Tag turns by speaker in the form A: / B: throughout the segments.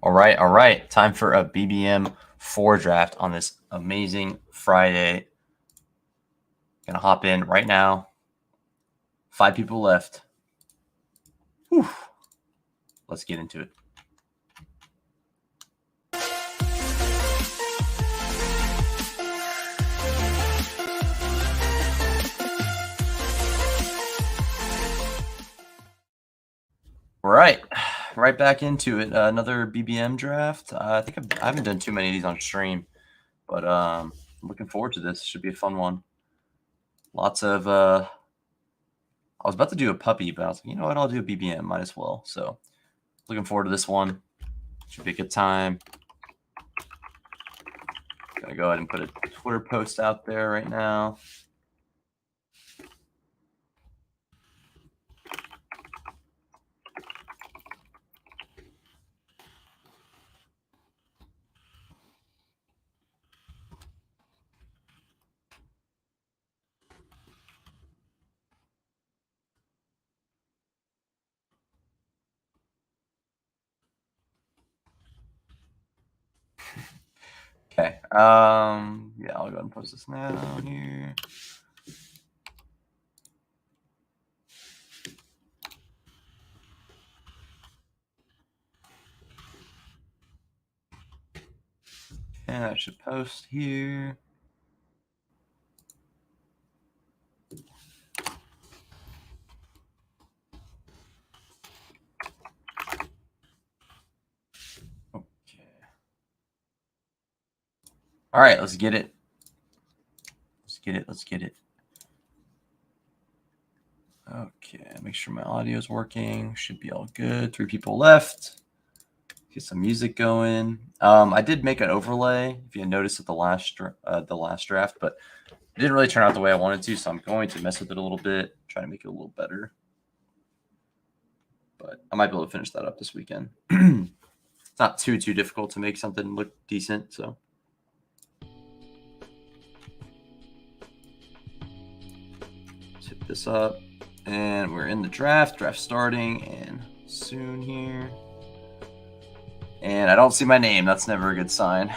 A: All right. Time for a BBM 4 draft on this amazing Friday. Gonna hop in right now. 5 people left. Whew. Let's get into it. All right back into it. Another BBM draft. I think I haven't done too many of these on stream, but I'm looking forward to this. Should be a fun one. Lots of. I was about to do a puppy, but I was like, you know what? I'll do a BBM. Might as well. So, looking forward to this one. Should be a good time. Gonna go ahead and put a Twitter post out there right now. Okay. Yeah, I'll go ahead and post this now here. And I should post here. Okay. All right, let's get it. Let's get it. Okay, make sure my audio is working. Should be all good. 3 people left. Get some music going. I did make an overlay, if you noticed, at the last draft, but it didn't really turn out the way I wanted to, so I'm going to mess with it a little bit, try to make it a little better. But I might be able to finish that up this weekend. It's not too difficult to make something look decent, so. Let's hit this up. And we're in the draft starting, and soon here. And I don't see my name. That's never a good sign.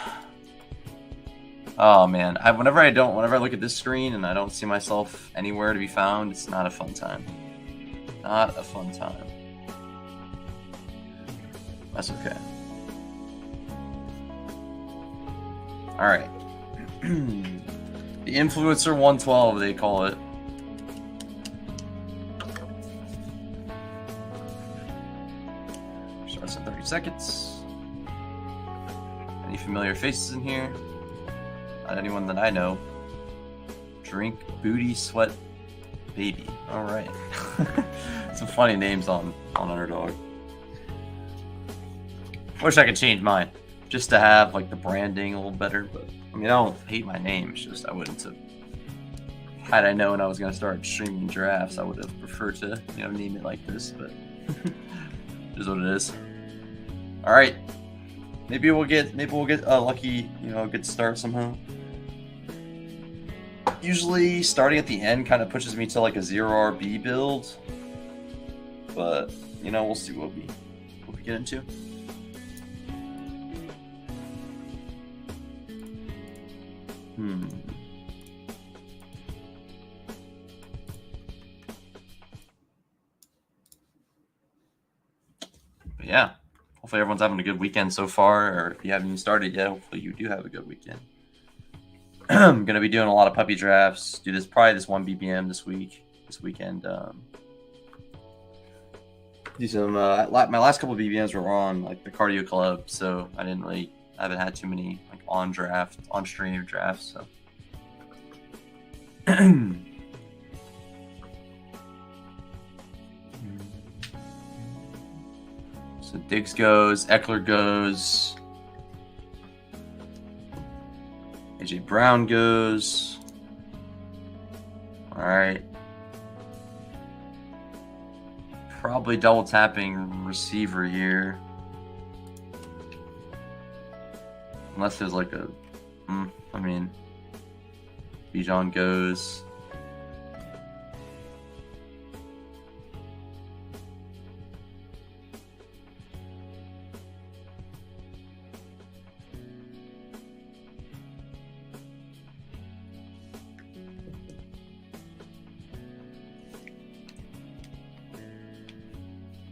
A: Oh man, whenever I look at this screen and I don't see myself anywhere to be found, it's not a fun time. Not a fun time. That's okay. All right. The Influencer 112, they call it. Starts in 30 seconds. Any familiar faces in here? Not anyone that I know. Drink, Booty, Sweat, Baby. All right. Some funny names on Underdog. Wish I could change mine just to have like the branding a little better, but I mean, I don't hate my name. It's just I wouldn't have. Had I known I was going to start streaming drafts, I would have preferred to, name it like this, but it is what it is. All right. Maybe we'll get a lucky, a good start somehow. Usually starting at the end kind of pushes me to like a 0 RB build, but we'll see what we get into. But yeah, hopefully everyone's having a good weekend so far, or if you haven't even started yet, hopefully you do have a good weekend. I'm gonna be doing a lot of puppy drafts. Do probably this one BBM this weekend. Do some. My last couple of BBMs were on like the cardio club, so I haven't had too many like on stream drafts. So. So Diggs goes, Eckler goes, AJ Brown goes. All right. Probably double tapping receiver here. Unless there's like a, Bijan goes.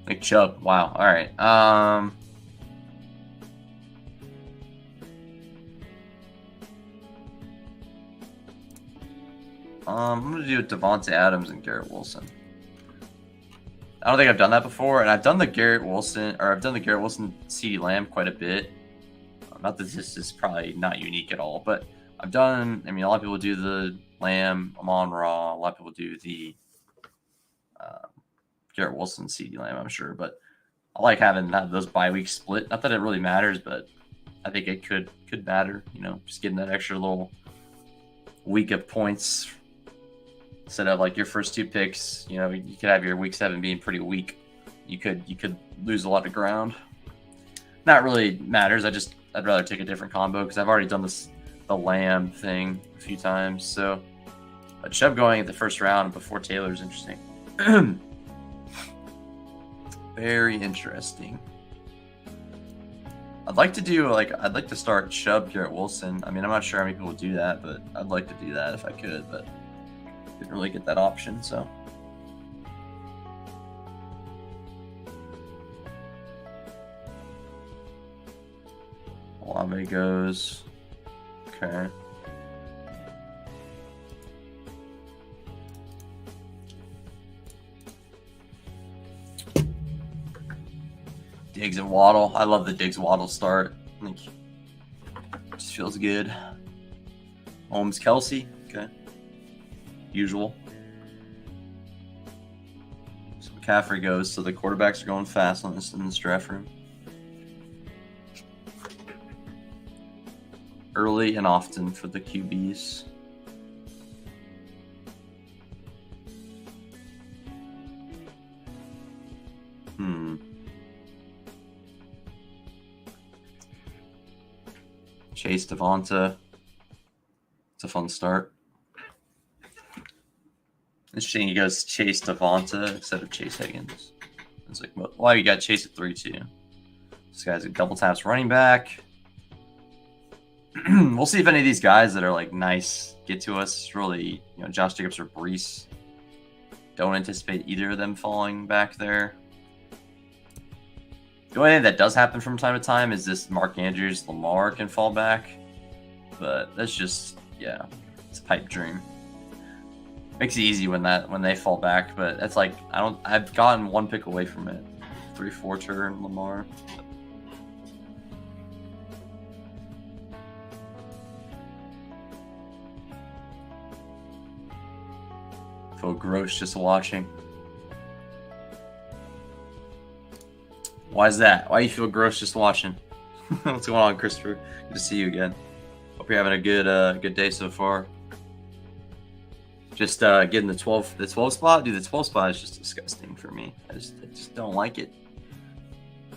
A: Nick Chubb. Wow. All right. I'm gonna do Devontae Adams and Garrett Wilson. I don't think I've done that before, and I've done the Garrett Wilson CeeDee Lamb quite a bit. Not that this is probably not unique at all, but I've done. I mean, a lot of people do the Lamb, Amon-Ra. A lot of people do the Garrett Wilson, CeeDee Lamb. I'm sure, but I like having those bye weeks split. Not that it really matters, but I think it could matter. You know, just getting that extra little week of points instead of like your first 2 picks. You know, you could have your week 7 being pretty weak. You could lose a lot of ground. Not really matters. I'd rather take a different combo because I've already done the Lamb thing a few times. So, but Chubb going at the first round before Taylor is interesting. Very interesting. I'd like to start Chubb, Garrett Wilson. I mean, I'm not sure how many people do that, but I'd like to do that if I could, but didn't really get that option, so. Olave goes. Okay. Diggs and Waddle. I love the Diggs-Waddle start. I think it just feels good. Holmes, Kelsey. Okay. Usual. So McCaffrey goes. So the quarterbacks are going fast in this draft room. Early and often for the QBs. Chase Devonta. It's a fun start. Interesting, he goes Chase Devonta instead of Chase Higgins. It's like, well, you got Chase at 3-2. This guy's a double taps running back. We'll see if any of these guys that are like nice get to us. It's really, you know, Josh Jacobs or Brees. Don't anticipate either of them falling back there. The only thing that does happen from time to time is this Mark Andrews, Lamar can fall back. But that's just, yeah, it's a pipe dream. Makes it easy when they fall back, but that's like, I've gotten 1 pick away from it. 3-4 turn Lamar. I feel gross just watching. Why is that? Why do you feel gross just watching? What's going on, Christopher? Good to see you again. Hope you're having a good day so far. Just getting the 12 spot. Dude, the 12 spot is just disgusting for me. I just don't like it.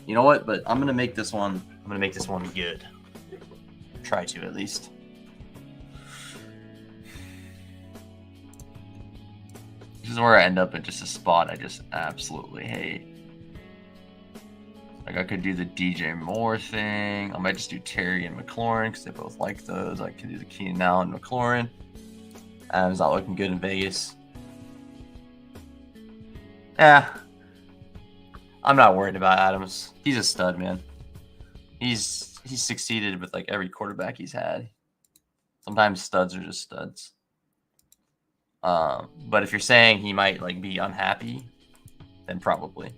A: You know what? But I'm gonna make this one. I'm gonna make this one good. Try to at least. This is where I end up in just a spot I just absolutely hate. Like I could do the DJ Moore thing. I might just do Terry and McLaurin because they both like those. I could do the Keenan Allen and McLaurin. Adams not looking good in Vegas. Yeah. I'm not worried about Adams. He's a stud, man. He's succeeded with like every quarterback he's had. Sometimes studs are just studs. But if you're saying he might like be unhappy, then probably.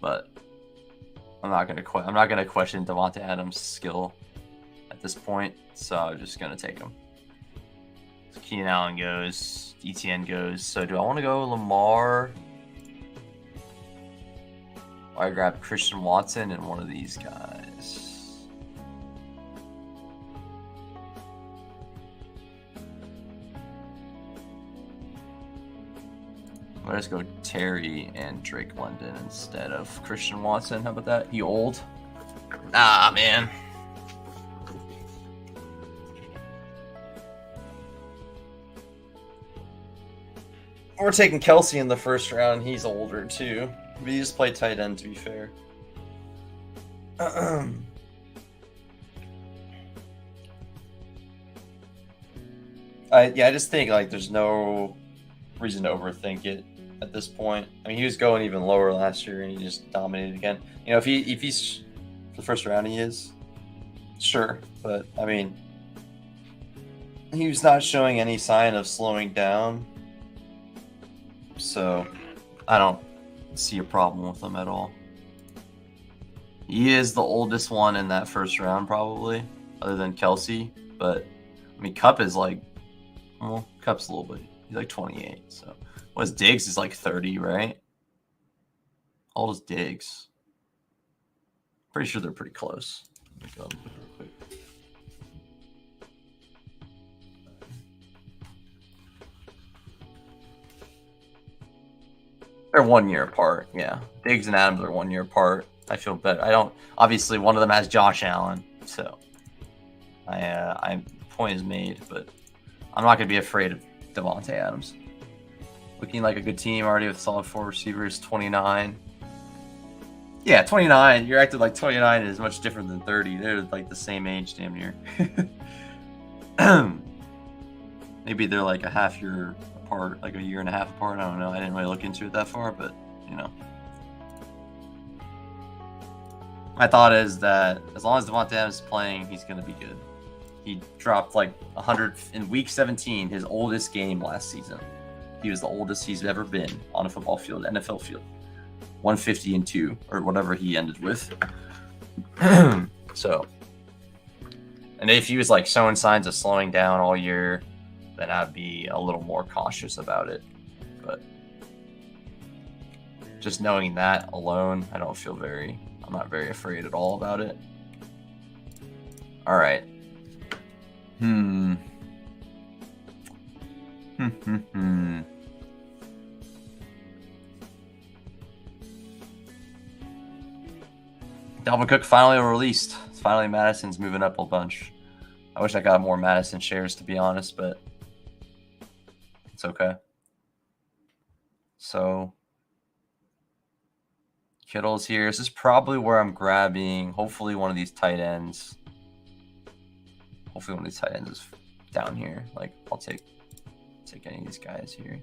A: But I'm not gonna question Devontae Adams' skill at this point, so I'm just gonna take him. So Keenan Allen goes, ETN goes. So do I want to go Lamar? Or I grab Christian Watson and one of these guys. Let's go Terry and Drake London instead of Christian Watson. How about that? He old? Ah, man. We're taking Kelsey in the first round. He's older too. But he just played tight end, to be fair. I just think like there's no reason to overthink it at this point. I mean, he was going even lower last year, and he just dominated again. You know, if he's for the first round, he is sure, but I mean, he was not showing any sign of slowing down, so I don't see a problem with him at all. He is the oldest one in that first round, probably, other than Kelsey. But I mean, Cup is like, well, Cup's a little bit. He's like 28. So, what's Diggs is like 30, right? How old is Diggs? Pretty sure they're pretty close. Let me go look real quick. They're 1 year apart. Yeah, Diggs and Adams are 1 year apart. I feel better. I don't. Obviously, one of them has Josh Allen, so point is made. But I'm not gonna be afraid of Davante Adams. Looking like a good team already with solid 4 receivers. 29. Yeah, 29. You're acting like 29 is much different than 30. They're like the same age, damn near. Maybe they're like a half year apart, like a year and a half apart. I don't know. I didn't really look into it that far, but you know. My thought is that as long as Davante Adams is playing, he's going to be good. He dropped like 100 in week 17, his oldest game last season. He was the oldest he's ever been on a football field, NFL field. 150-2, or whatever he ended with. So, and if he was like showing signs of slowing down all year, then I'd be a little more cautious about it. But just knowing that alone, I'm not very afraid at all about it. All right. Dalvin Cook finally released. Finally, Madison's moving up a bunch. I wish I got more Madison shares, to be honest, but it's okay. So Kittle's here. This is probably where I'm grabbing, hopefully, one of these tight ends. Hopefully one of these tight ends is down here. Like, I'll take any of these guys here.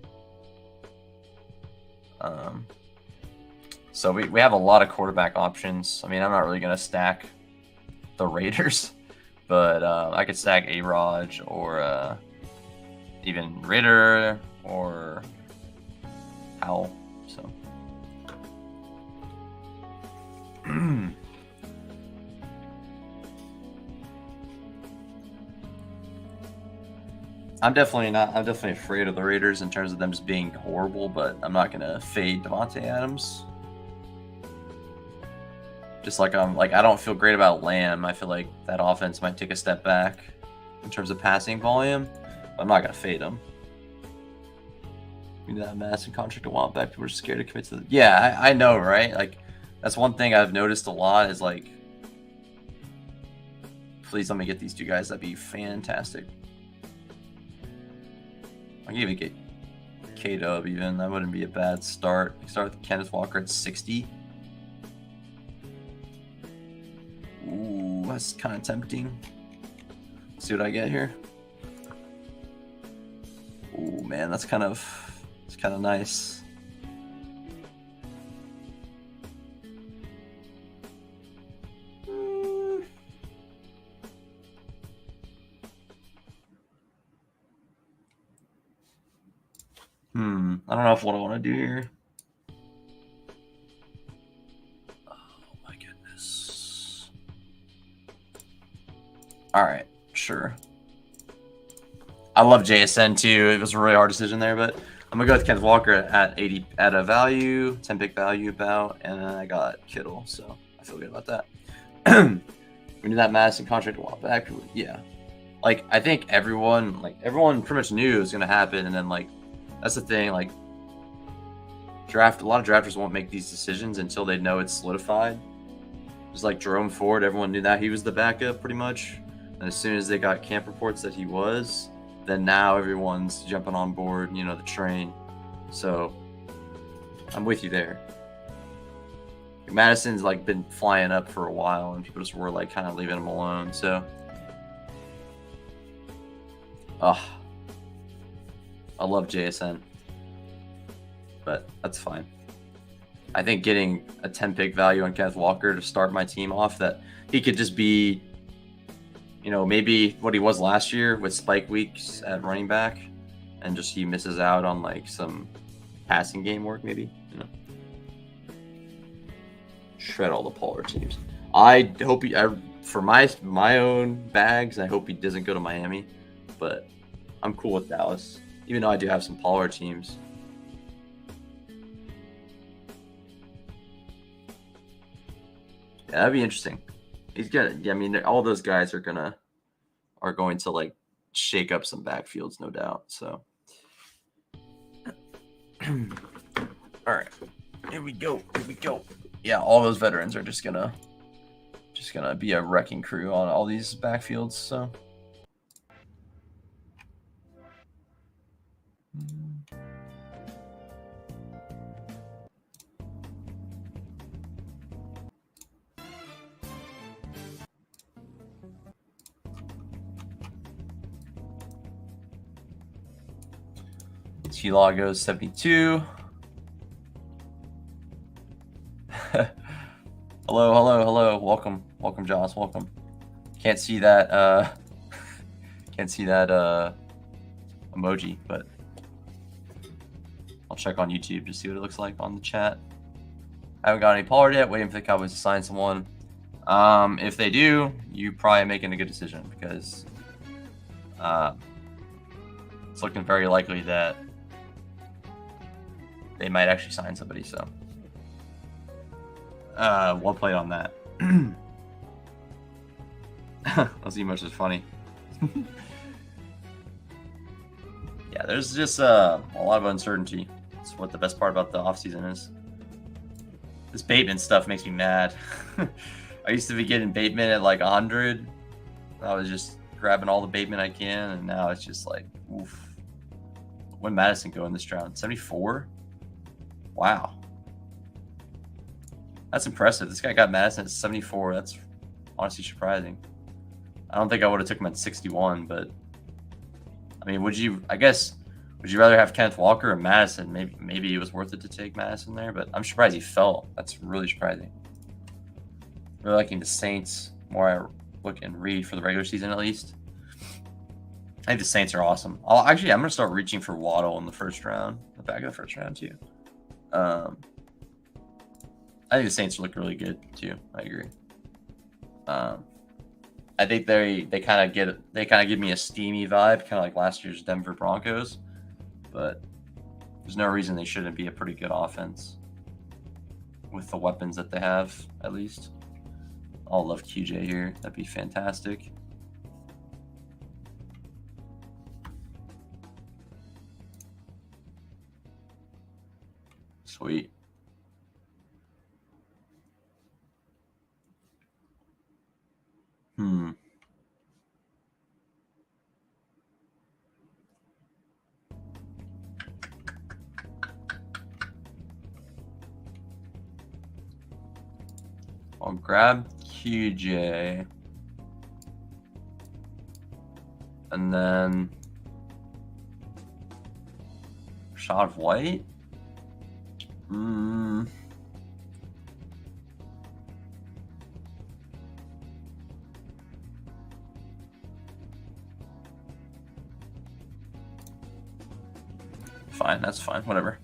A: So we have a lot of quarterback options. I mean, I'm not really going to stack the Raiders, but I could stack A-Raj or even Ritter or Howell. So I'm definitely afraid of the Raiders in terms of them just being horrible, but I'm not gonna fade Davante Adams. Just like I don't feel great about Lamb. I feel like that offense might take a step back in terms of passing volume. But I'm not gonna fade him. You know, that Madison contract a while back, people were scared to commit to. Yeah, I know, right? Like, that's one thing I've noticed a lot is like, please let me get these two guys. That'd be fantastic. I can even get K-Dub even. That wouldn't be a bad start. Start with Kenneth Walker at 60. Ooh, that's kind of tempting. Let's see what I get here. Ooh, man, it's kind of nice. I don't know what I want to do here. Oh my goodness. All right, sure. I love JSN too. It was a really hard decision there, but I'm gonna go with Kenneth Walker at 80 at a value, 10 pick value about, and then I got Kittle, so I feel good about that. We knew that Madison contract a while back. Yeah, like I think everyone pretty much knew it was gonna happen, and then like that's the thing, like a lot of drafters won't make these decisions until they know it's solidified. Just like Jerome Ford, everyone knew that he was the backup pretty much, and as soon as they got camp reports that he was, then now everyone's jumping on board, the train. So I'm with you there. Madison's like been flying up for a while, and people just were like kind of leaving him alone. So, I love JSN. but that's fine. I think getting a 10-pick value on Kenneth Walker to start my team off, that he could just be, you know, maybe what he was last year with spike weeks at running back, and just he misses out on like some passing game work, maybe, you know. Shred all the Pollard teams. I hope he, for my own bags, I hope he doesn't go to Miami, but I'm cool with Dallas, even though I do have some Pollard teams. Yeah, that'd be interesting. He's gonna. Yeah, I mean, all those guys are going to like shake up some backfields, no doubt. So, all right, here we go. Here we go. Yeah, all those veterans are just gonna be a wrecking crew on all these backfields. So. T-Law goes 72. hello. Welcome, Joss. Welcome. Can't see that. Can't see that emoji, but I'll check on YouTube to see what it looks like on the chat. I haven't got any Pollard yet. Waiting for the Cowboys to sign someone. If they do, you're probably making a good decision, because it's looking very likely that they might actually sign somebody. So, well played on that. Those emotes are funny. Yeah, there's just a lot of uncertainty. That's what the best part about the offseason is. This Bateman stuff makes me mad. I used to be getting Bateman at like 100. I was just grabbing all the Bateman I can, and now it's just like, oof. When Madison go in this round? 74? Wow. That's impressive. This guy got Madison at 74. That's honestly surprising. I don't think I would have took him at 61, but I mean, would you rather have Kenneth Walker or Madison? Maybe it was worth it to take Madison there, but I'm surprised he fell. That's really surprising. Really liking the Saints more I look and read for the regular season, at least. I think the Saints are awesome. I'm going to start reaching for Waddle in the first round, the back of the first round, too. I think the Saints look really good, too. I agree. I think they kind of give me a steamy vibe, kind of like last year's Denver Broncos, but there's no reason they shouldn't be a pretty good offense with the weapons that they have, at least. I'll love QJ here. That'd be fantastic. Sweet. I'll grab QJ. And then shot of white. Fine, that's fine. Whatever.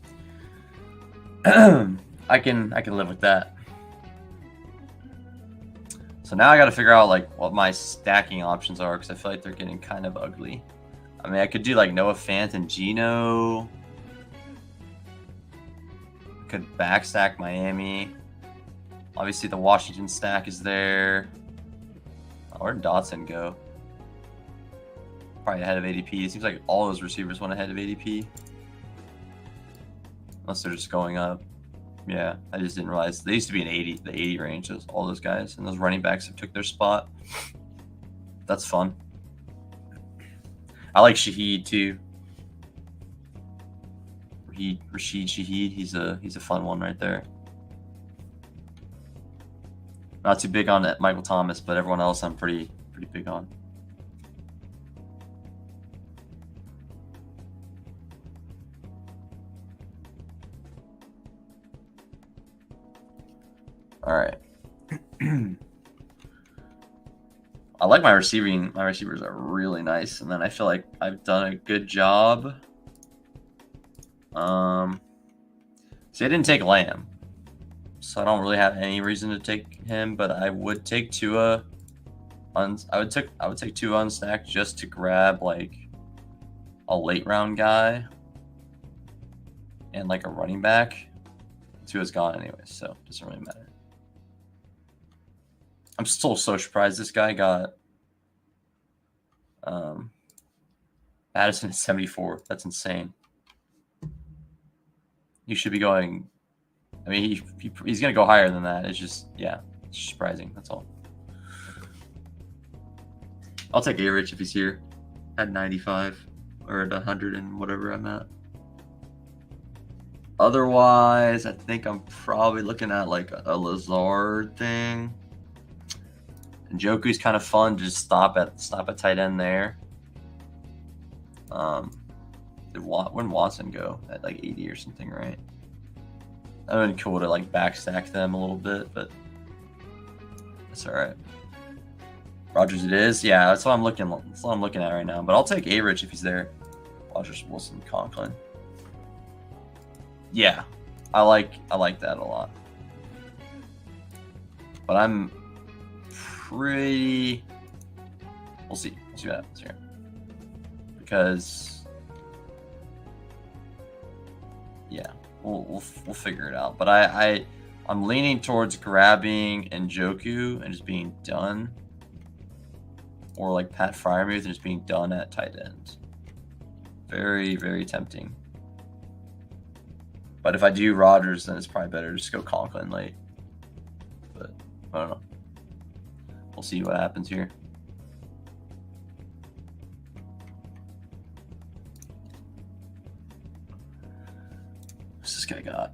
A: I can live with that. So now I got to figure out like what my stacking options are, because I feel like they're getting kind of ugly. I mean, I could do like Noah Fant and Geno. I could backstack Miami. Obviously, the Washington stack is there. Where'd Dotson go? Probably ahead of ADP. It seems like all those receivers went ahead of ADP. Unless they're just going up. Yeah, I just didn't realize. They used to be in the 80 range, all those guys. And those running backs that took their spot. That's fun. I like Shaheed, too. Rashid Shaheed. He's a fun one right there. Not too big on Michael Thomas, but everyone else I'm pretty big on. All right. I like my receiving. My receivers are really nice, and then I feel like I've done a good job. See, I didn't take Lamb, so I don't really have any reason to take him. But I would take Tua. I would take Tua unstacked just to grab like a late round guy and like a running back. Tua's gone anyway, so it doesn't really matter. I'm still so surprised this guy got Addison at 74. That's insane. You should be going. I mean, he's going to go higher than that. It's just, yeah, it's surprising. That's all. I'll take A-Rich if he's here at 95 or at 100 and whatever I'm at. Otherwise, I think I'm probably looking at like a Lazard thing. And Njoku's kind of fun to just stop at tight end there. When Watson go at like 80 or something, right? That would be cool to like backstack them a little bit, but that's all right. Rodgers, it is. Yeah, that's what I'm looking. That's what I'm looking at right now. But I'll take A-Rich if he's there. Rodgers, Wilson, Conklin. Yeah, I like that a lot. But I'm pretty. We'll see. We'll see what happens here. Because, yeah, we'll figure it out. But I'm leaning towards grabbing Njoku and just being done, or like Pat Freiermuth and just being done at tight end. Very, very tempting. But if I do Rodgers, then it's probably better to just go Conklin late. But I don't know. We'll see what happens here. What's this guy got?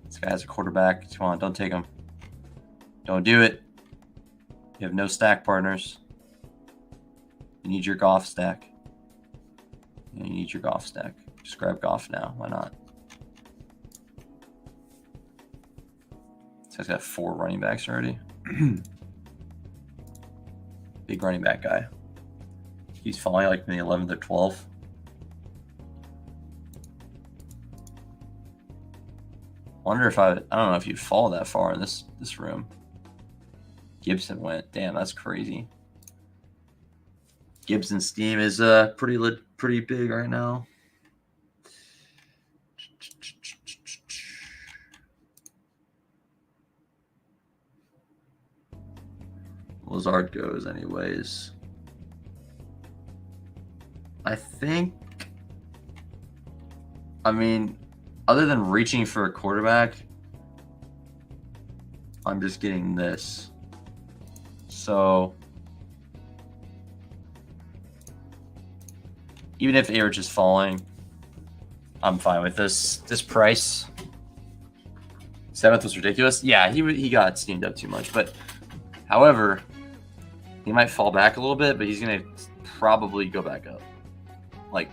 A: This guy has a quarterback. Come on, don't take him. Don't do it. You have no stack partners. You need your Goff stack. You need your Goff stack. Just grab Goff now. Why not? This guy's got 4 running backs already. Big running back guy. He's falling like in the 11th or 12th. Wonder if I don't know if you'd fall that far in this room. Gibson went. Damn, that's crazy. Gibson's steam is pretty big right now. Lazard goes anyways. I think, I mean, other than reaching for a quarterback, I'm just getting this. So even if A-Rich is falling, I'm fine with this price. 7th was ridiculous. Yeah, he got steamed up too much. But however, he might fall back a little bit, but he's gonna probably go back up. Like,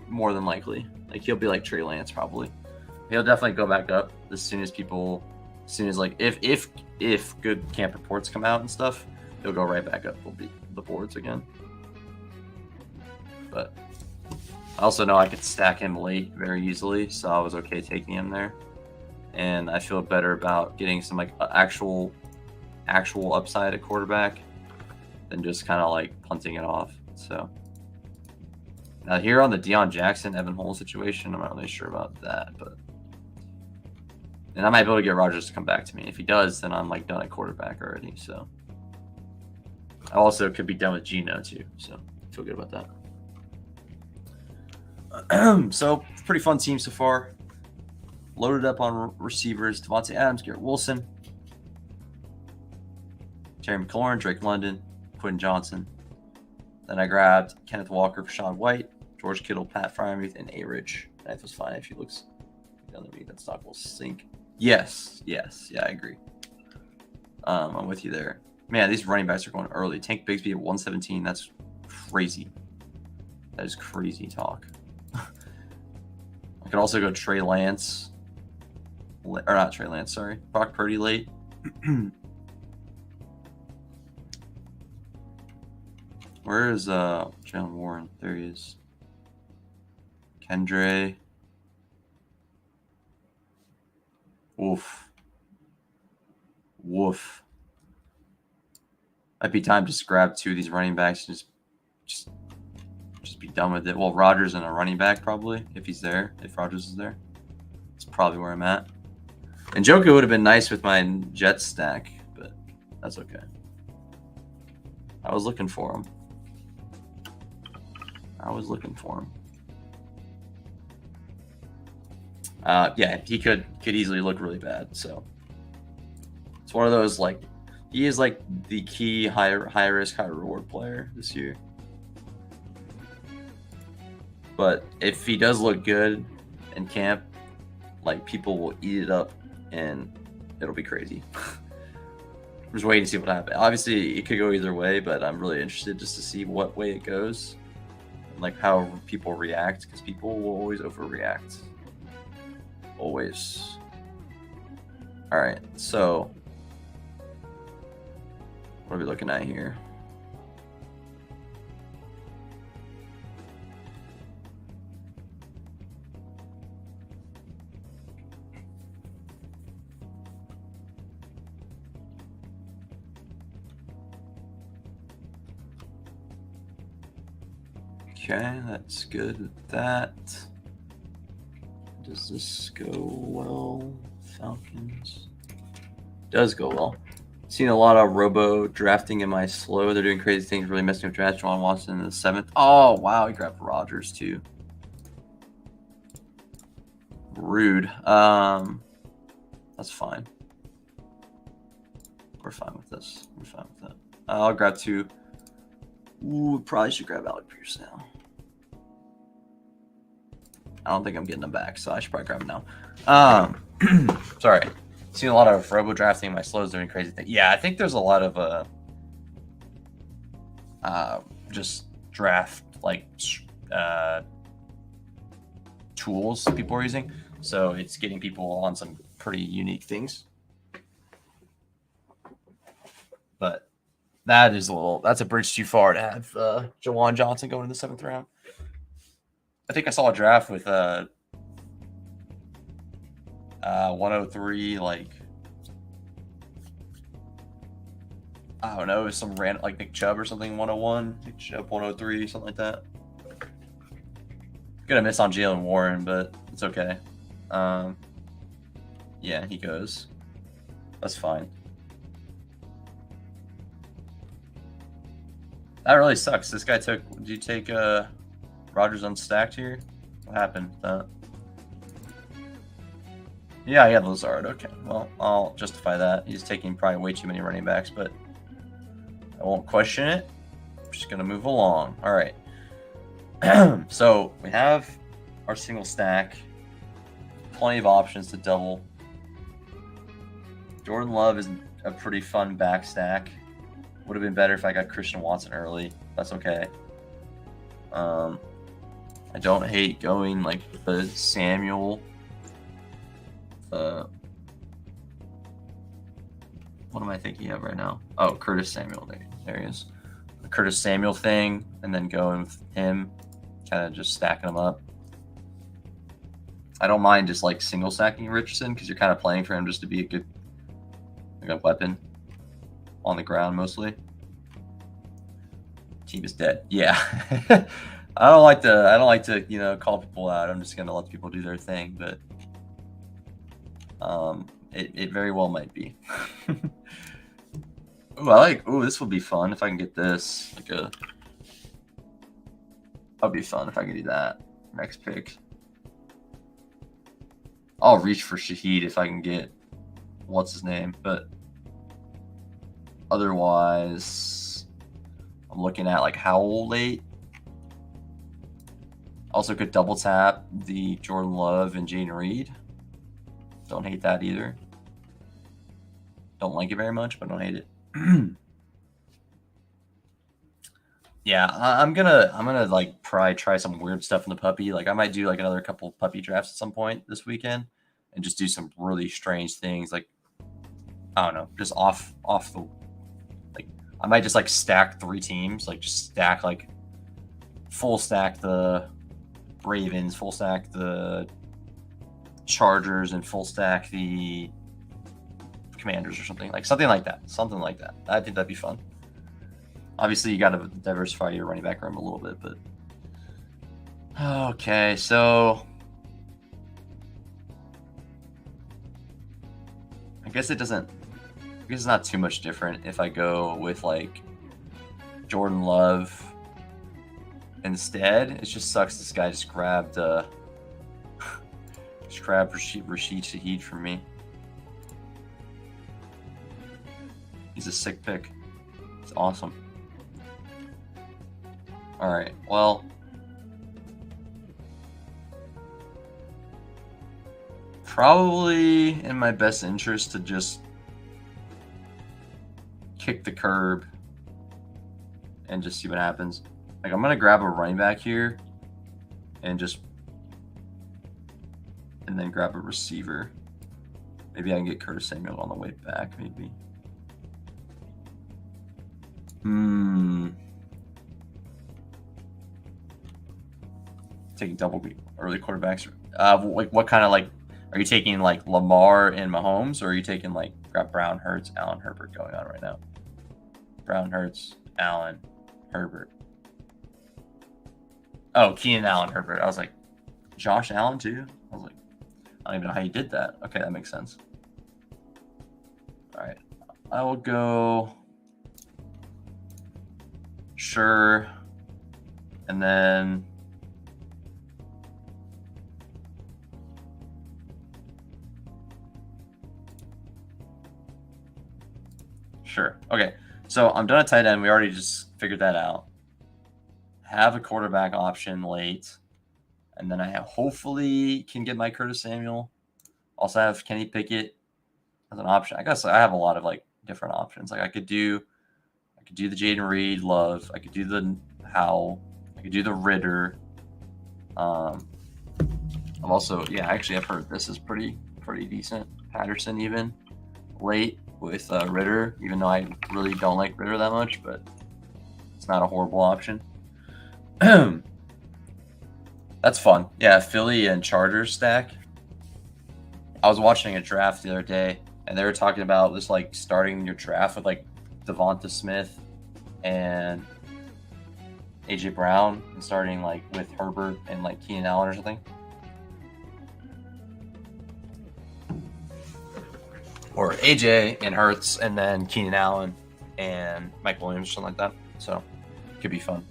A: more than likely. Like, he'll be like Trey Lance probably. He'll definitely go back up as soon as like if good camp reports come out and stuff, he'll go right back up the boards again. But I also know I could stack him late very easily, so I was okay taking him there. And I feel better about getting some like actual upside at quarterback than just kind of like punting it off. So now here on the Deion Jackson, Evan Hull situation, I'm not really sure about that, but and I might be able to get Rodgers to come back to me. If he does, then I'm like done at quarterback already. So I also could be done with Geno too. So I feel good about that. So pretty fun team so far. Loaded up on receivers: Devontae Adams, Garrett Wilson, Terry McLaurin, Drake London, Quentin Johnson. Then I grabbed Kenneth Walker, Sean White, George Kittle, Pat Freiermuth, and A-Rich. That was fine if he looks down the meat. That stock will sink. Yes. Yeah, I agree. I'm with you there. Man, these running backs are going early. Tank Bigsby at 117. That's crazy. That is crazy talk. I could also go Trey Lance. or not Trey Lance, sorry. Brock Purdy late. Where is Jalen Warren? There he is. Kendre. Woof. Woof. Might be time to just grab 2 of these running backs and just be done with it. Well, Rodgers and a running back probably, if he's there. If Rodgers is there. That's probably where I'm at. And Njoku would have been nice with my Jets stack, but that's okay. I was looking for him. Yeah, he could easily look really bad. So it's one of those, like, he is like the key high risk, high reward player this year. But if he does look good in camp, like, people will eat it up and it'll be crazy. I'm just waiting to see what happens. Obviously, it could go either way, but I'm really interested just to see what way it goes, and like how people react, because people will always overreact. Always. All right, so what are we looking at here? Okay, that's good with that. Does this go well? Falcons. Does go well. Seen a lot of robo drafting in my slow. They're doing crazy things, really messing with drafts. John Watson in the 7th. Oh, wow. He grabbed Rodgers, too. Rude. That's fine. We're fine with this. We're fine with that. I'll grab 2. Ooh, probably should grab Alec Pierce now. I don't think I'm getting them back, so I should probably grab them now. Sorry. Seen a lot of robo drafting. My slow's doing crazy things. Yeah, I think there's a lot of just draft like tools people are using. So it's getting people on some pretty unique things. But that's a bridge too far to have Jawan Johnson going in the 7th round. I think I saw a draft with 103, like, I don't know, some random, like Nick Chubb or something, 101, Nick Chubb 103, something like that. Gonna miss on Jalen Warren, but it's okay. Yeah, he goes. That's fine. That really sucks. This guy did you take Rodgers unstacked here? What happened with that? Yeah, he had Lazard. Okay, well, I'll justify that. He's taking probably way too many running backs, but I won't question it. I'm just going to move along. All right. So we have our single stack. Plenty of options to double. Jordan Love is a pretty fun back stack. Would have been better if I got Christian Watson early. That's okay. I don't hate going like the Samuel. What am I thinking of right now? Oh, Curtis Samuel. There he is. The Curtis Samuel thing, and then going with him, kind of just stacking them up. I don't mind just like single stacking Richardson because you're kind of playing for him just to be a good weapon on the ground mostly. Team is dead. Yeah. I don't like to call people out. I'm just gonna let people do their thing, but it very well might be. This will be fun if I can get this. That'd be fun if I can do that. Next pick. I'll reach for Shaheed if I can get what's his name, but otherwise I'm looking at like Howell late. Also could double tap the Jordan Love and Jane Reed. Don't hate that either. Don't like it very much, but don't hate it. Yeah, I'm gonna like probably try some weird stuff in the puppy. Like I might do like another couple puppy drafts at some point this weekend. and just do some really strange things. Like, I don't know, just off the, like, I might just like stack 3 teams, like just stack, like full stack the Ravens, full stack the Chargers, and full stack the Commanders or something like that. Something like that. I think that'd be fun. Obviously, you got to diversify your running back room a little bit, but okay. So I guess it doesn't. I guess it's not too much different if I go with like Jordan Love instead. It just sucks this guy just grabbed Rashid Shaheed from me. He's a sick pick. It's awesome. All right. Well, probably in my best interest to just kick the curb and just see what happens. Like, I'm gonna grab a running back here and then grab a receiver. Maybe I can get Curtis Samuel on the way back, maybe. Taking double early quarterbacks. Like, what kind of, like, are you taking like Lamar and Mahomes, or are you taking like got Brown, Hurts, Allen, Herbert going on right now? Brown, Hurts, Allen, Herbert. Oh, Keenan Allen, Herbert. I was like, Josh Allen too? I was like, I don't even know how you did that. Okay, that makes sense. All right. I will go sure. And then sure. Okay. So I'm done at tight end. We already just figured that out. Have a quarterback option late. And then I hopefully can get my Curtis Samuel. Also have Kenny Pickett as an option. I guess I have a lot of like different options. Like I could do the Jaden Reed Love. I could do the Howell. I could do the Ritter. I'm also, yeah, actually I've heard this is pretty decent. Patterson even late with Ritter, even though I really don't like Ritter that much, but it's not a horrible option. That's fun. Yeah, Philly and Chargers stack. I was watching a draft the other day, and they were talking about just like starting your draft with like Devonta Smith and AJ Brown, and starting like with Herbert and like Keenan Allen or something. Or AJ and Hurts, and then Keenan Allen and Mike Williams, or something like that. So it could be fun.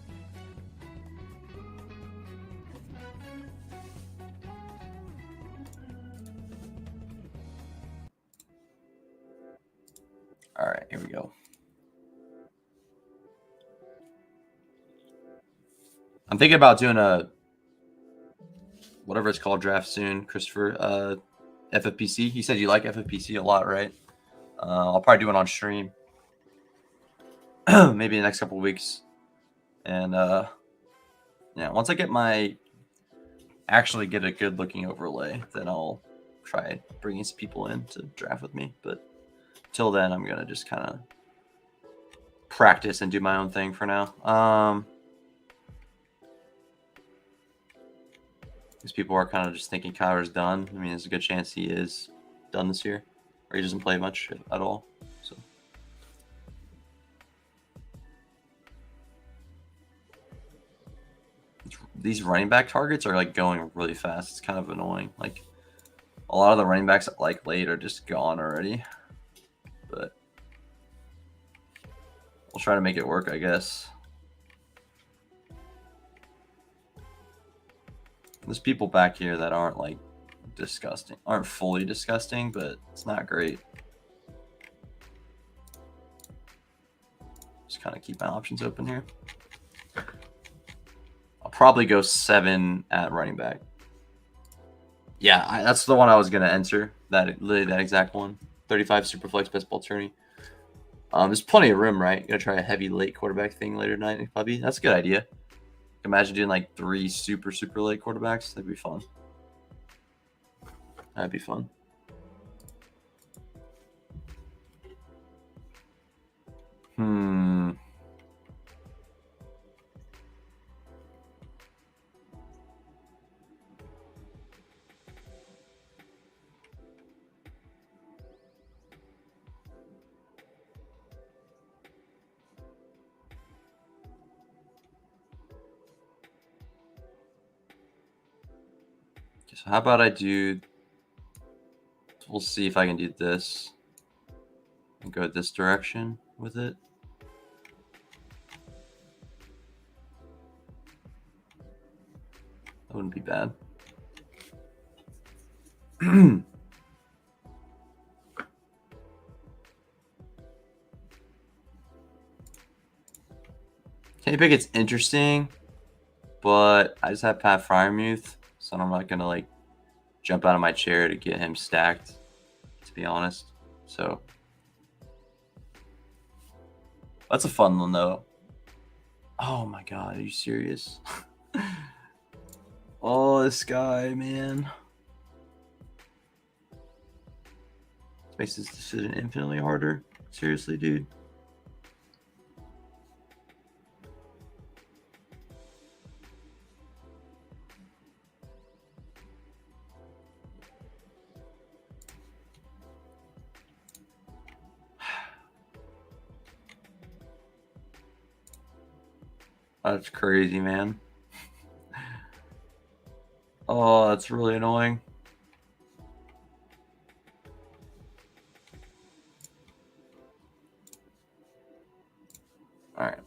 A: All right, here we go. I'm thinking about doing a whatever it's called draft soon, Christopher. FFPC. You said you like FFPC a lot, right? I'll probably do it on stream, maybe in the next couple of weeks. And yeah, once I actually get a good looking overlay, then I'll try bringing some people in to draft with me. But till then, I'm gonna just kind of practice and do my own thing for now. Because people are kind of just thinking Kyler's done. I mean, there's a good chance he is done this year, or he doesn't play much at all. So these running back targets are like going really fast. It's kind of annoying. Like a lot of the running backs like late are just gone already. But we'll try to make it work, I guess. There's people back here that aren't like disgusting, aren't fully disgusting, but it's not great. Just kind of keep my options open here. I'll probably go 7 at running back. Yeah, that's the one I was gonna enter. That exact one. 35 Superflex best ball tourney. There's plenty of room, right? You gotta try a heavy late quarterback thing later tonight, probably. That's a good idea. Imagine doing like 3 super late quarterbacks. That'd be fun. That'd be fun. So how about I do? We'll see if I can do this and go this direction with it. That wouldn't be bad. Kenny Pickett's interesting, but I just have Pat Fryermuth, so I'm not gonna like jump out of my chair to get him stacked, to be honest. So that's a fun one though. Oh my god, are you serious? Oh, this guy, man. This makes this decision infinitely harder. Seriously, dude. That's crazy, man. Oh, that's really annoying. All right.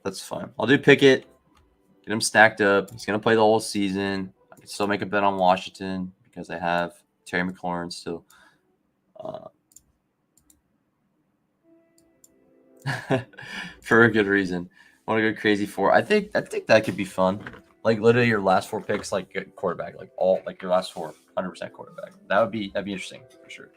A: That's fine. I'll do Pickett. Get him stacked up. He's going to play the whole season. I can still make a bet on Washington because I have Terry McLaurin still. For a good reason. I want to go crazy for. I think that could be fun. Like literally your last 4 picks, like quarterback, like all like your last 4, 100% quarterback. That'd be interesting for sure.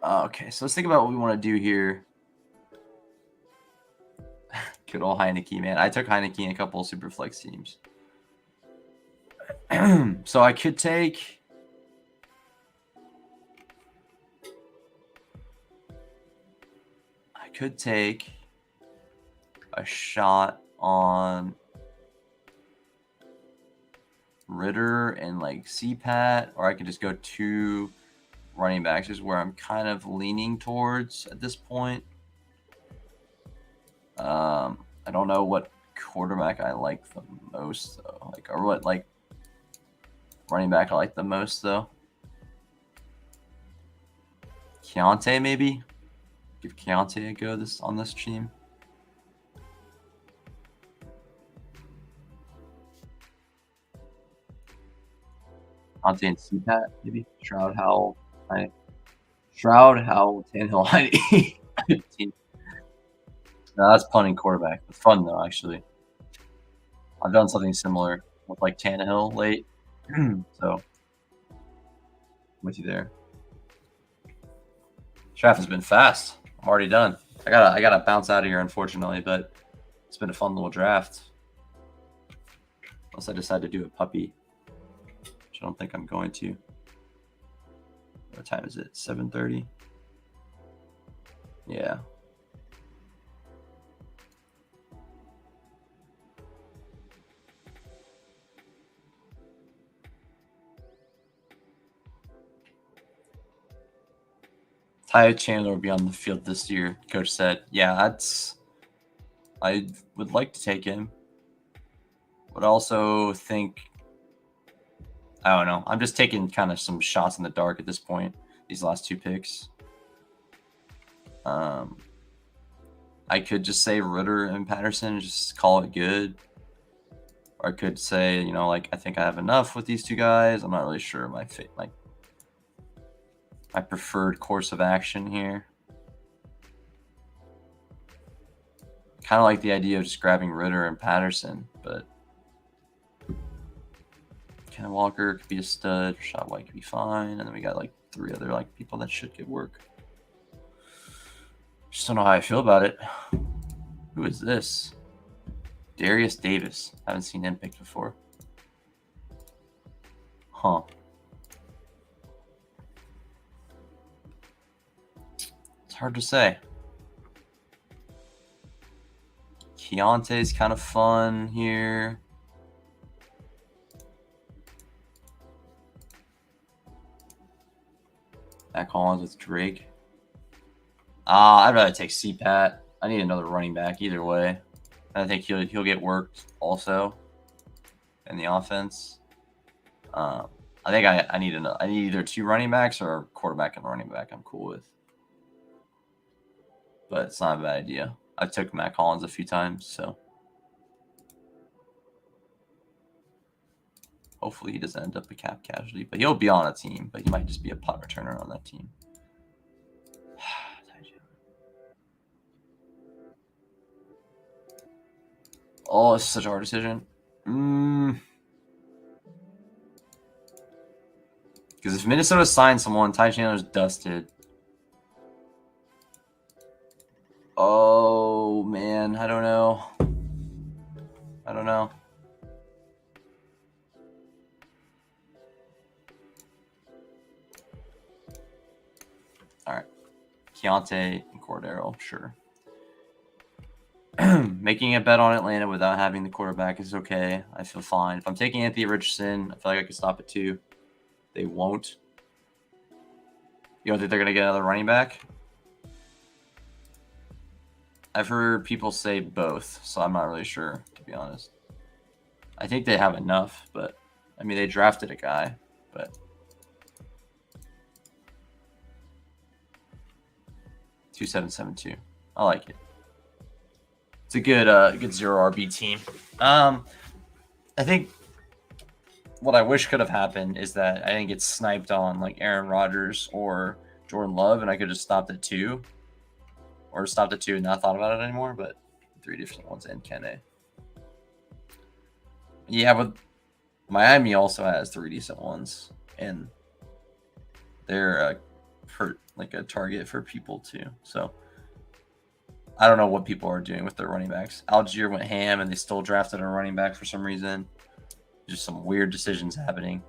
A: Okay, so let's think about what we want to do here. Good old Heineke, man. I took Heineke in a couple of super flex teams. So I could take. A shot on Ritter and like CPAT, or I could just go 2 running backs, is where I'm kind of leaning towards at this point. I don't know what quarterback I like the most though, like, or what like running back I like the most though. Keontae maybe. Give Keontae a go on this team. Keontae and CPAT maybe. Shroud, Howell, Tannehill, Heine. No, that's punting quarterback. It's fun though, actually. I've done something similar with like Tannehill late, so I'm with you there. Draft has been fast. I'm already done. I gotta bounce out of here, unfortunately, but it's been a fun little draft. Unless I decide to do a puppy, which I don't think I'm going to. What time is it? 7:30. Yeah. Ty Chandler will be on the field this year, coach said. Yeah, I would like to take him, but also think, I don't know. I'm just taking kind of some shots in the dark at this point, these last 2 picks. I could just say Ritter and Patterson and just call it good. Or I could say, like, I think I have enough with these 2 guys. I'm not really sure my preferred course of action here. Kind of like the idea of just grabbing Ritter and Patterson, but Ken Walker could be a stud. Rashad White could be fine, and then we got like 3 other like people that should get work. Just don't know how I feel about it. Who is this? Darius Davis. Haven't seen him picked before. Huh. It's hard to say. Keontae's kind of fun here. Matt Collins with Drake. I'd rather take CPAT. I need another running back either way. I think he'll get worked also in the offense. I think I need either 2 running backs or a quarterback and a running back. I'm cool with, but it's not a bad idea. I took Matt Collins a few times, so hopefully he doesn't end up a cap casualty. But he'll be on a team, but he might just be a punt returner on that team. Oh, it's such a hard decision. Because if Minnesota signs someone, Ty Chandler's dusted. Oh, man. I don't know. All right. Keontae and Cordero, sure. Making a bet on Atlanta without having the quarterback is okay. I feel fine. If I'm taking Anthony Richardson, I feel like I could stop at 2. They won't. You don't think they're going to get another running back? I've heard people say both, so I'm not really sure, to be honest. I think they have enough, but I mean, they drafted a guy, but 2772. I like it. It's a good 0 RB team. I think what I wish could have happened is that I didn't get sniped on like Aaron Rodgers or Jordan Love, and I could have stopped at 2, or stopped at 2 and not thought about it anymore. But 3 different ones and Kenne. Yeah, but Miami also has 3 decent ones, and they're like a target for people too. So I don't know what people are doing with their running backs. Algier went ham, and they still drafted a running back for some reason. Just some weird decisions happening.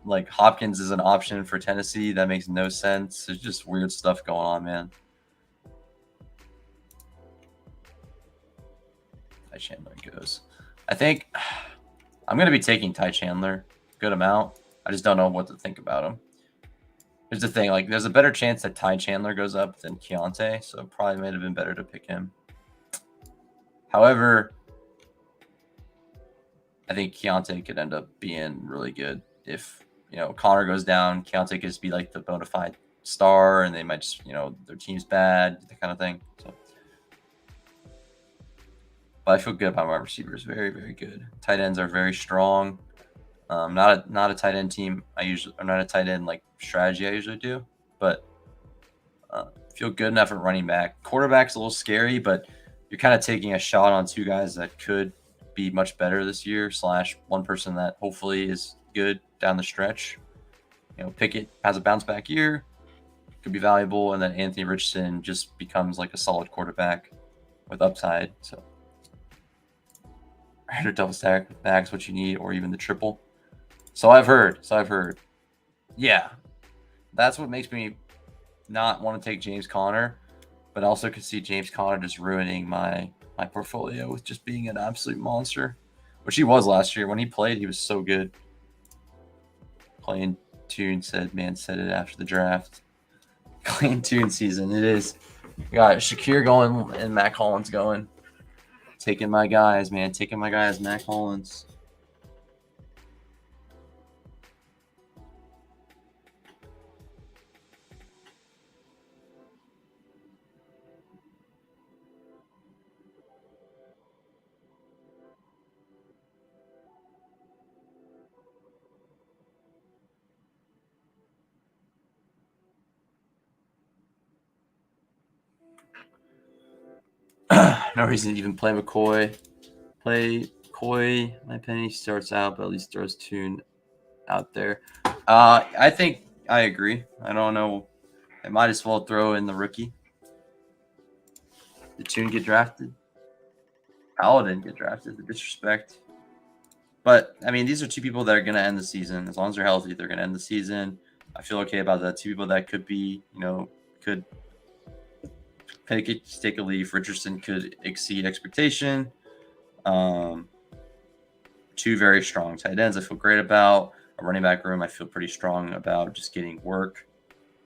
A: like Hopkins is an option for Tennessee. That makes no sense. There's just weird stuff going on, man. Ty Chandler goes. I think I'm going to be taking Ty Chandler. Good amount. I just don't know what to think about him. Here's the thing. Like, there's a better chance that Ty Chandler goes up than Keontae, so it probably might have been better to pick him. However, I think Keontae could end up being really good if, Connor goes down. Keontae could just be like the bona fide star, and they might just, their team's bad, that kind of thing. So, but I feel good about my receivers. Very, very good. Tight ends are very strong. Not a tight end team. I'm not a tight end like strategy I usually do, but feel good enough at running back. Quarterback's a little scary, but you're kind of taking a shot on 2 guys that could be much better this year, / one person that hopefully is good down the stretch. Pickett has a bounce back year, could be valuable, and then Anthony Richardson just becomes like a solid quarterback with upside. So either double stack with backs what you need, or even the triple. So I've heard. Yeah. That's what makes me not want to take James Conner, but also could see James Conner just ruining my portfolio with just being an absolute monster, which he was last year. When he played, he was so good. Playing Tune said it after the draft. Clean Tune season. It is. We got Shakir going and Matt Collins going. Taking my guys, man. Taking my guys, Matt Collins. No reason to even play McCoy. Play Coy. My penny starts out, but at least throws Tune out there. I think I agree. I don't know. I might as well throw in the rookie. Did Tune get drafted? Powell didn't get drafted. The disrespect. But I mean, these are two people that are going to end the season. As long as they're healthy, they're going to end the season. I feel okay about that. Two people that could be, could take a leave. Richardson could exceed expectation. Two very strong tight ends I feel great about. A running back room I feel pretty strong about just getting work.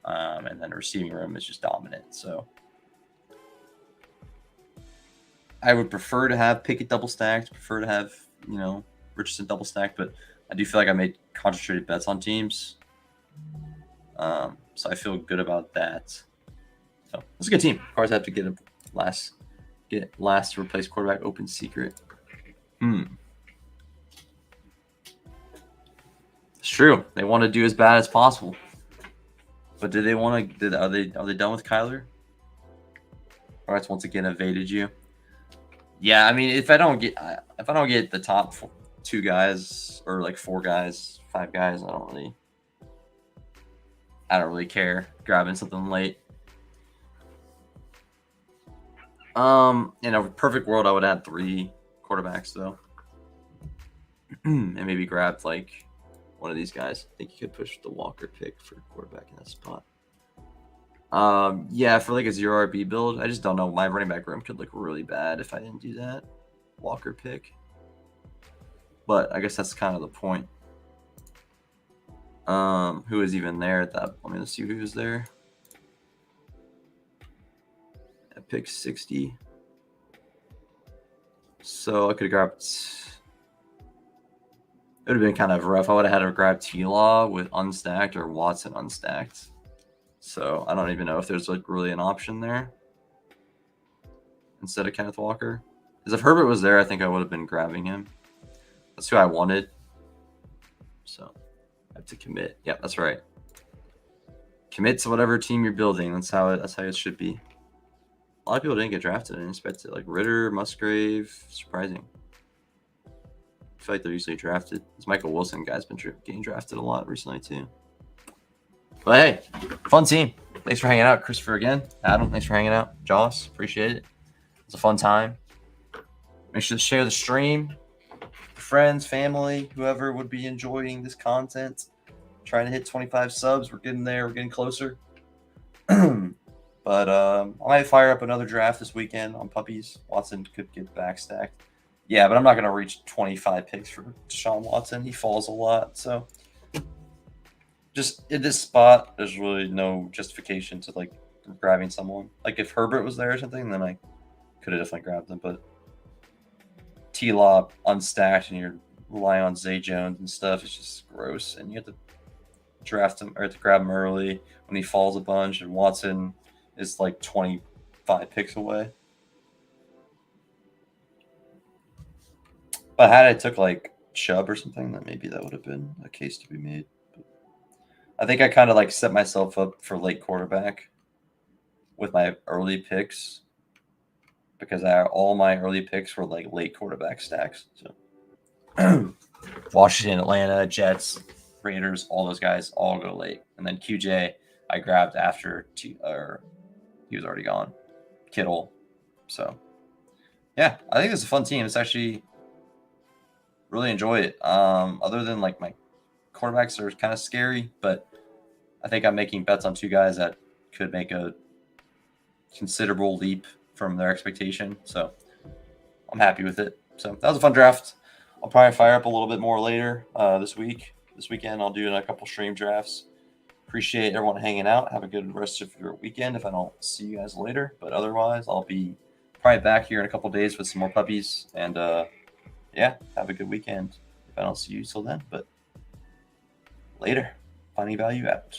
A: And then a receiving room is just dominant. So I would prefer to have Pickett double stacked, prefer to have, Richardson double stacked, but I do feel like I made concentrated bets on teams. So I feel good about that. So it's a good team. Cars have to get last to replace quarterback open secret. It's true. They want to do as bad as possible. But do they want to? Are they done with Kyler? All right, once again evaded you. Yeah, I mean, if I don't get the top two guys or like four guys, five guys, I don't really care grabbing something late. In a perfect world, I would add 3 quarterbacks though, and maybe grab like one of these guys. I think you could push the Walker pick for quarterback in that spot. Yeah, for like a 0 RB build, I just don't know. My running back room could look really bad if I didn't do that Walker pick. But I guess that's kind of the point. Who is even there at that? Let me see who was there. At pick 60. So I could have grabbed. It would have been kind of rough. I would have had to grab T-Law with unstacked or Watson unstacked. So I don't even know if there's like really an option there instead of Kenneth Walker. Because if Herbert was there, I think I would have been grabbing him. That's who I wanted. So I have to commit. Yeah, that's right. Commit to whatever team you're building. That's how it should be. A lot of people didn't get drafted. I didn't expect it. Like Ritter, Musgrave, surprising. I feel like they're usually drafted. This Michael Wilson guy's been getting drafted a lot recently too. But hey, fun team. Thanks for hanging out, Christopher again. Adam, thanks for hanging out. Joss, appreciate it. It's a fun time. Make sure to share the stream. Friends, family, whoever would be enjoying this content. Trying to hit 25 subs. We're getting there. We're getting closer. But I might fire up another draft this weekend on puppies. Watson could get back stacked. Yeah, but I'm not going to reach 25 picks for Deshaun Watson. He falls a lot. So just in this spot, there's really no justification to like grabbing someone. Like if Herbert was there or something, then I could have definitely grabbed him. But T-Law unstacked and you're relying on Zay Jones and stuff. It's just gross. And you have to draft him or to grab him early when he falls a bunch. And Watson is like 25 picks away. But had I took like Chubb or something, then maybe that would have been a case to be made. But I think I kind of like set myself up for late quarterback with my early picks because all my early picks were like late quarterback stacks. So Washington, Atlanta, Jets, Raiders, all those guys all go late. And then QJ I grabbed after he was already gone. Kittle. So yeah, I think it's a fun team. It's actually really enjoy it. Other than like my quarterbacks are kind of scary, but I think I'm making bets on 2 guys that could make a considerable leap from their expectation. So I'm happy with it. So that was a fun draft. I'll probably fire up a little bit more later this weekend. I'll do a couple stream drafts. Appreciate everyone hanging out. Have a good rest of your weekend if I don't see you guys later. But otherwise, I'll be probably back here in a couple days with some more puppies. And yeah, have a good weekend if I don't see you till then. But later. Finding value out.